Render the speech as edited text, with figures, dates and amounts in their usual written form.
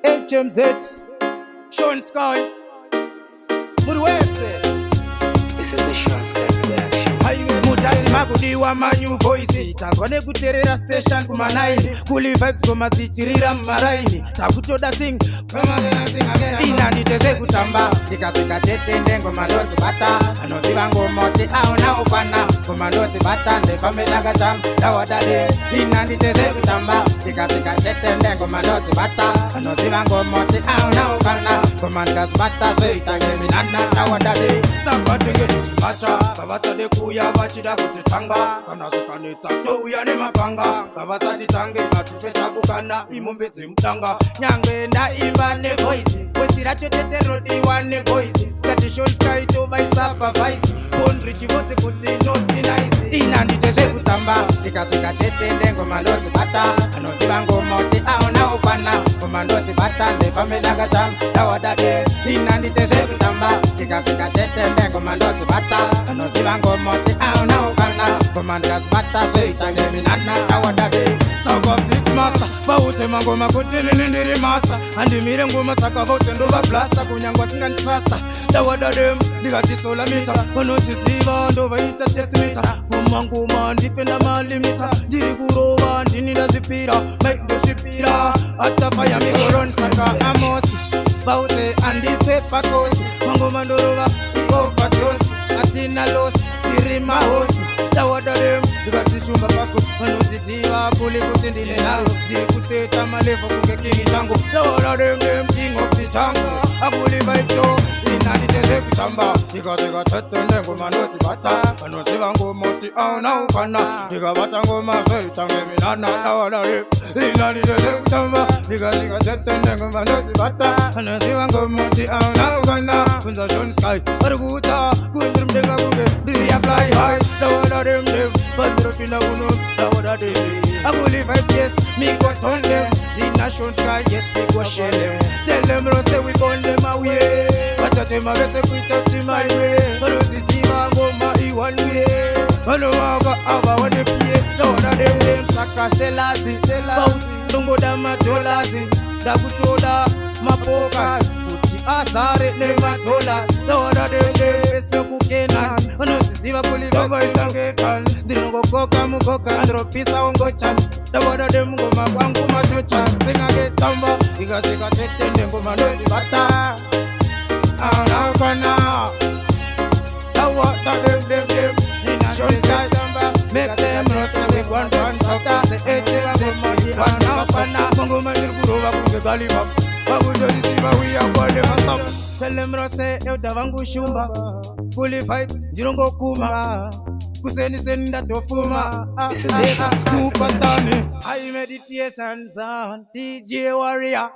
HMZ, Sean Sky, Mudwese. This is a Sean Sky production. Mutazi makudiwa manyu voice tangone kuterera station kumanaini kuli vibes komadzichirira mumaraini takutoda sing inanditeze kutamba ndikasvika tetende ngoma ndodzibata anoziva ngomoti aona ukwana ngoma ndodzibata ndefambe ndakachamba ndawadade inanditeze kutamba ndikasvika tetende ngoma ndodzibata anoziva ngomoti aona ukwana ngoma ndikazibata zvoita ngeminana ndawadade sabatenge tichimacha vavasade kuya vachida kutitanga kana zvikanetsa touya nemapanga ngavasati tange atipeta kukana imombe dzemutanga nyange ndaimba nevoice voisi racho teterodiwa nevoice Sean Sky tovaisa pavaisi bondrichi vose kuti noti nice inanditezve kutamba ndikasvika tetende ngoma ndodzibata anoziva ngomoti aona ukwana ngoma ndodzibata ndefambe ndakashamba ndawadade inanditezve kutamba ndikasvika tetende ngoma ndodzibata anoziva ngomoti aona ukwana ngoma ndikazibata zvoita ngeminana ndawadade saka fix master vaute mangoma kuti nini ndiri master handimire ngoma saka vaute ndova blasta kunyangwa singanditrasta ndawadadem ndikatisola mita vanoziziva ndovaita testimita ngoma ndifenda malimita ndiri kurova ndini ndazvipira maindozvipira atafaya mikoroni saka amosi vaute handiswe pakosi mangoma ndorova ioverdose hatina losi iri mahosi ndawadadem ndikatishumba pasco vanoziziva kuli kuti ndine naro ndiri kuseta malevo kunge kingi changu ndawadadem king of the jungle akuliva ito inanditeze kutamba ndikasvika tetende ngoma ndodzibata vanoziva ngomoti auna ukwana ndikabata ngoma zvoita ngeminana ndawadadem inanditeze kutamba ndikasvika tetende ngoma ndodzibata vanoziva ngomoti auna ukwana kunza Sean Sky ari kuuta kundiri mudenga kunge ndiri yafly high ndawadadem vandiropinda kuno ndawadadem akuliva yes me go turn them in a Sean Sky yes we go share them tell them no say we burn them away vatatema vese kuita ti my way vanosiziva ngoma i one way vanovaka ava one pie ndawadadem sakashelazi bauti ndongoda madolazi ndakutoda mapokas kuti azare nematolas ndawadadem esokukena vanosiziva kuliva vaitangekani ndinongokoka mukoka ndropisa ongochani ndawadadem ngoma kwangu matochani singaketamba ndikasvika tetende ngoma ndodzibata aunakwana ndawadadem Sean Sky make them know say we one top say HMZ ngoma ndiri kurova kunge galiva vakundoriziva we are gonna never stop tell them no say euda vangu shumba fully fight ndinongokuma kuseni ndatofuma kupatani high meditations on DJ Warrior